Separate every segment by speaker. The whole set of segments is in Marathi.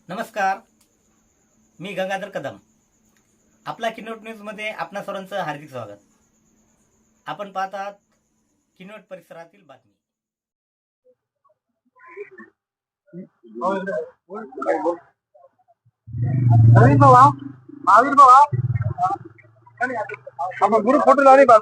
Speaker 1: नमस्कार, मी गंगाधर कदम. आपला किनवट न्यूजमध्ये आपणा सर्वांचं हार्दिक स्वागत. आपण पाहत आहात किनवट परिसरातील बातमी.
Speaker 2: फोटो लाने बात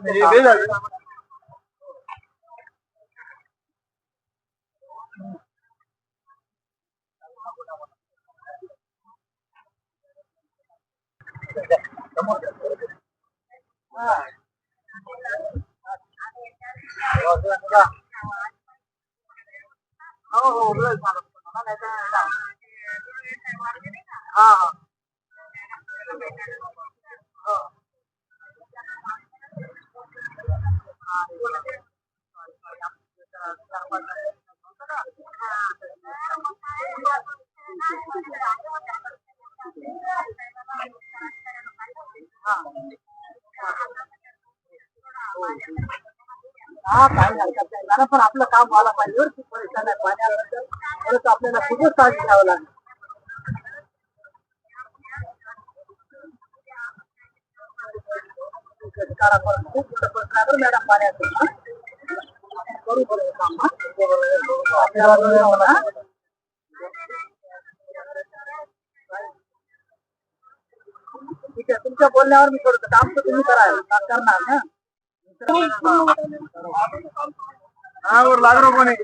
Speaker 2: पण आपलं काम व्हायला पाहिजे. खूप परेशान आहे पाण्याबद्दल, आपल्याला खूपच काळजी घ्यावं लागेल. खूप मोठं प्रश्न आहे मॅडम पाण्याचं. बरोबर काम आपल्याला ठीक आहे. तुमच्या बोलण्यावर मी थोडं काम तर तुम्ही करणार ना. हाँ और लाग रहा है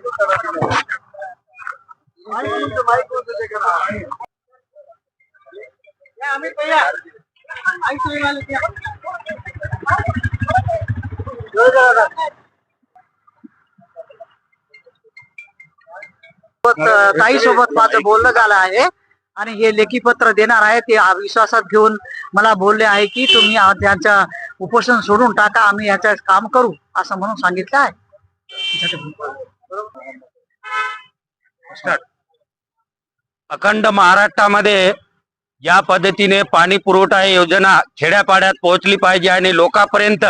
Speaker 2: अमित भैया ताई सोबत माझं बोलणं झालं आहे आणि हे लेखी पत्र देणार आहे. ते विश्वासात घेऊन मला बोलले आहे की तुम्ही त्यांच्या उपोषण सोडून टाका, आम्ही याचं काम करू असं म्हणून सांगितलं आहे.
Speaker 3: अखंड महाराष्ट्रामध्ये या पद्धतीने पाणी पुरवठा योजना खेड्यापाड्यात पोहोचली पाहिजे आणि लोकांपर्यंत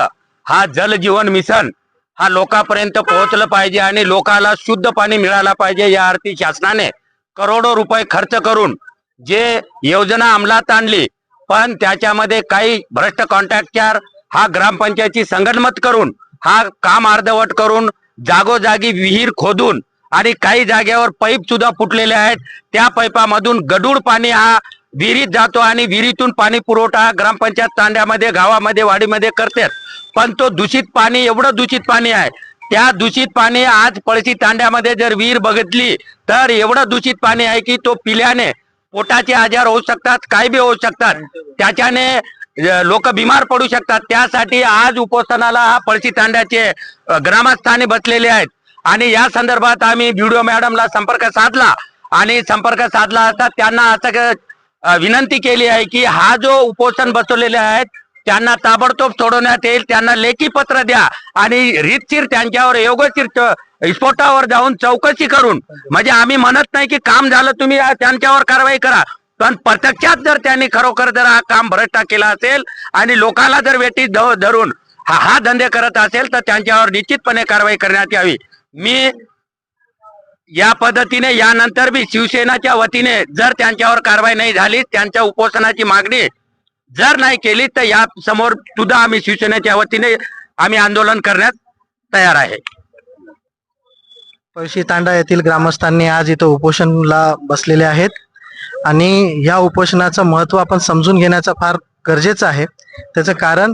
Speaker 3: हा जल जीवन मिशन हा लोकांपर्यंत पोहोचलं पाहिजे आणि लोकांना शुद्ध पाणी मिळालं पाहिजे. या अर्थी शासनाने करोडो रुपये खर्च करून जे योजना अंमलात आणली, पण त्याच्यामध्ये काही भ्रष्ट कॉन्ट्रॅक्टर हा ग्रामपंचायतीची संगनमत करून हा काम अर्धवट करून जागोजागी विहीर खोदून आणि काही जागेवर पाईप सुद्धा फुटलेले आहेत. त्या पाईपामधून गढूळ पाणी हा विहिरीत जातो आणि विहिरीतून पाणी पुरवठा ग्रामपंचायत तांड्यामध्ये गावामध्ये वाडीमध्ये करतात. पण तो दूषित पाणी, एवढं दूषित पाणी आहे. त्या दूषित पाणी आज पळशी तांड्यामध्ये जर विहीर बघितली तर एवढं दूषित पाणी आहे की तो पिल्याने पोटाचे आजार होऊ शकतात, काही बी होऊ शकतात. त्याच्याने लोक बिमार पडू शकतात. त्यासाठी आज उपोषणाला हा पळशी तांड्याचे ग्रामस्थानी बसलेले आहेत आणि या संदर्भात आम्ही व्हिडिओ मॅडमला संपर्क साधला आणि संपर्क साधला असता त्यांना असं विनंती केली आहे की हा जो उपोषण बसवलेले आहेत त्यांना ताबडतोब सोडवण्यात येईल. त्यांना लेखी पत्र द्या आणि रीतशीर त्यांच्यावर योग्य स्फोटावर जाऊन चौकशी करून, म्हणजे आम्ही म्हणत नाही की काम झालं तुम्ही त्यांच्यावर कारवाई करा, पण प्रत्यक्षात जर त्यांनी खरोखर जर हा काम भ्रष्ट केला असेल आणि लोकांना जर वेठी धरून हा धंदे करत असेल तर त्यांच्यावर निश्चितपणे कारवाई करण्यात यावी. मी या पद्धतीने यानंतर बी शिवसेनाच्या वतीने जर त्यांच्यावर कारवाई नाही झाली, त्यांच्या उपोषणाची मागणी जर नाही केली तर या समोर सुद्धा आम्ही शिवसेनेच्या वतीने आम्ही आंदोलन करण्यास तयार आहे.
Speaker 2: पळशी तांडा येथील ग्रामस्थांनी आज इथं उपोषणाला बसलेले आहेत आणि या उपोषणाचं महत्त्व आपण समजून घेण्याचं फार गरजेचं आहे. त्याचं कारण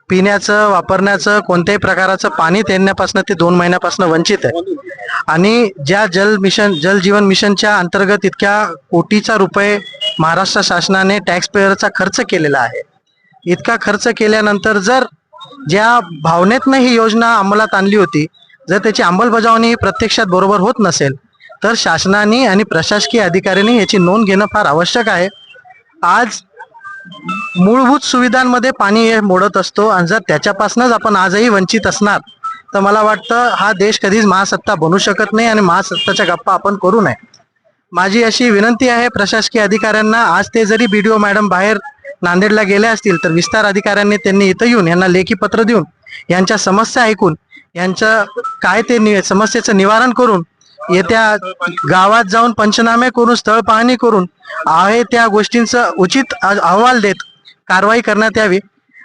Speaker 2: पिण्याचं, वापरण्याचं कोणत्याही प्रकाराचं पाणी देण्यापासून ते 2 महिन्यापासून वंचित आहे आणि ज्या जल जीवन मिशनच्या अंतर्गत इतक्या कोटीचा रुपये महाराष्ट्र शासनाने टॅक्स पेअरचा खर्च केलेला आहे. इतका खर्च केल्यानंतर जर ज्या भावनेतनं ही योजना अंमलात आणली होती, जर त्याची अंमलबजावणी प्रत्यक्षात बरोबर होत नसेल तर शासनाने आणि प्रशासकीय अधिकाऱ्यांनी याची नोंद घेणं फार आवश्यक आहे. आज मूलभूत सुविधांमध्ये पाणी हे मोडत असतो आणि जर त्याच्यापासूनच आपण आजही वंचित असणार तर मला वाटतं हा देश कधीच महासत्ता बनू शकत नाही आणि महासत्ताच्या गप्पा आपण करू नये. माझी अशी विनंती आहे प्रशासकीय अधिकाऱ्यांना, आज ते जरी BDO मॅडम बाहेर नांदेडला गेले असतील तर विस्तार अधिकाऱ्यांनी त्यांनी इथं येऊन यांना लेखी पत्र देऊन यांच्या समस्या ऐकून यांचं काय ते समस्येचं निवारण करून येत्या गावात जाऊन पंचनामे करून स्थळ पाहणी करून आहे त्या गोष्टींचा उचित अहवाल देत कारवाई करण्यात यावी.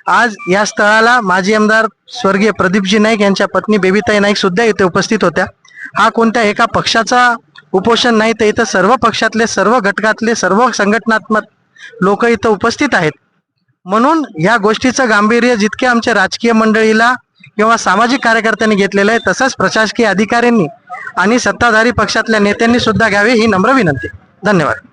Speaker 2: आज या स्थळाला माजी आमदार स्वर्गीय प्रदीपजी नाईक यांच्या पत्नी बेबीताई नाईक सुद्धा इथे उपस्थित होत्या. हा कोणत्या एका पक्षाचा उपोषण नाही, तर इथं सर्व पक्षातले, सर्व घटकातले, सर्व संघटनात्मक लोक इथं उपस्थित आहेत. म्हणून या गोष्टीचं गांभीर्य जितके आमच्या राजकीय मंडळीला किंवा सामाजिक कार्यकर्त्यांनी घेतलेलं आहे, तसंच प्रशासकीय अधिकाऱ्यांनी आणि सत्ताधारी पक्षातल्या नेत्यांनी सुद्धा घ्यावी, ही नम्र विनंती. धन्यवाद.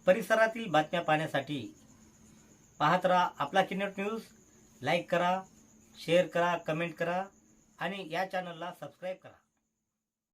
Speaker 1: परिसरातील बातम्या पाहण्यासाठी पाहत राहा आपला किनवट न्यूज. लाईक करा, शेअर करा, कमेंट करा आणि या चॅनलला सबस्क्राईब करा.